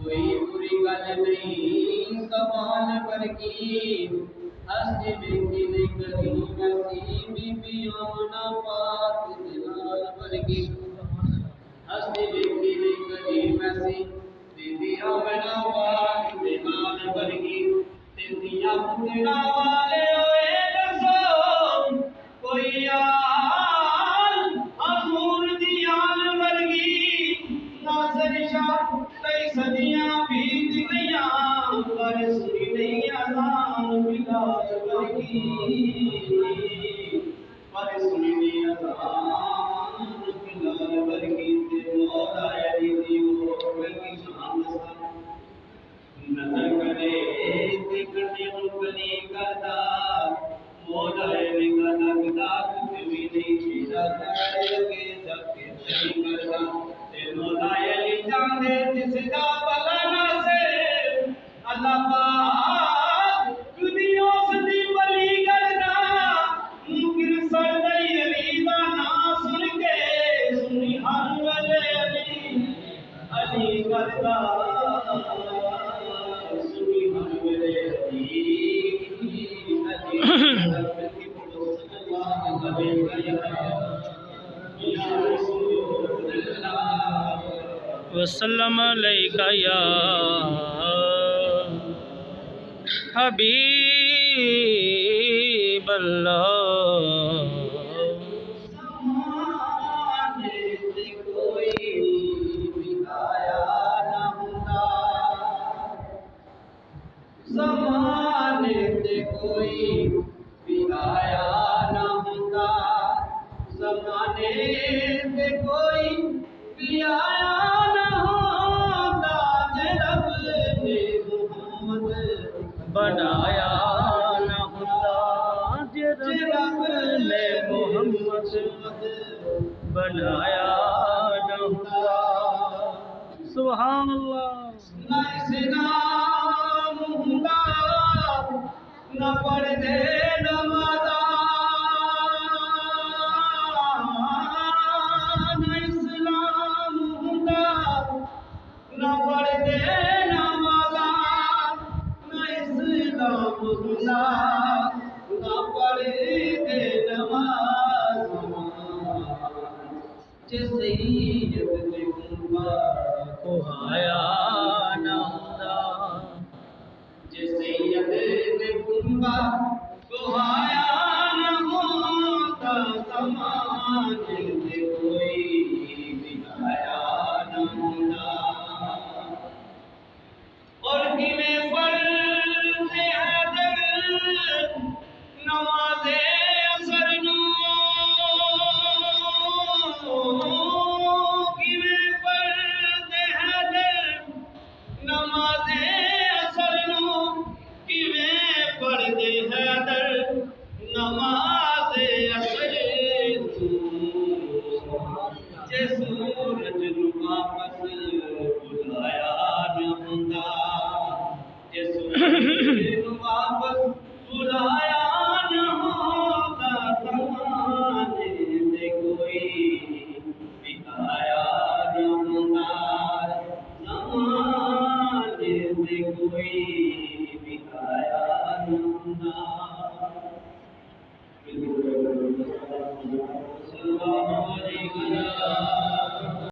कोई बुरी गल नहीं सवाल पर की हस्ती बेटी ने करी वैसी बीबी आमना पाक जलाल पर की हस्ती बेटी ने करी वैसी बीबी आमना पाक जलाल पर की तेरिया पुतना वाले ओए दसो कोई आल हजूर दी आल वर्गी नाज़र शाह कई सदियां बीत गईयां पर सुनी नहीं अज़ान बिलाल वर्गी पर सुनी नहीं अज़ान बिलाल वर्गी ते मौला अली दी वो वर्गी शान नजर करे ते कटे मुकनी करदा मौला अली का लगदा कुछ भी नहीं छीड़ा लगे जाके नहीं करदा मौला अली चांदे जिसका भला से अल्लाह पाक दुनिया सदी बली करदा मुकिर सरदई अली दा नाम सुन के सुनी हर वेले अली करदा सुनी हर वेले अली वसल्लम अलैका या हबीब अल्लाह। ज़माने से कोई भी आया न होता ज़माने से कोई भी आया न होता जे रब ने मोहम्मद बनाया न होता जे रब ने मोहम्मद बनाया न होता। सुभान अल्लाह। न पढ़ते नमाज़ा न इस्लाम हुंदा न पढ़ते नमाज़ा न इस्लाम हुंदा न पढ़ते नमाज़ जे सैयद ने गुंबा को आया न होता जे सैयद ने गुंबा को आया न होता ज़माने से कोई भी आया न होता। और किवें पढ़ते हैदर नमाज़े असर नू किवें पढ़ते हैदर नमाज़े असर नू किवें पढ़ते हैदर नमाज़े असर नू जे सूरज नू वापस बुलाया न हुंदा जे सूरज नू वापस बुलाया न होता ज़माने से कोई भी आया न होता ज़माने से कोई भी आया न होता। सल्लल्लाहु अलैहि वसल्लम।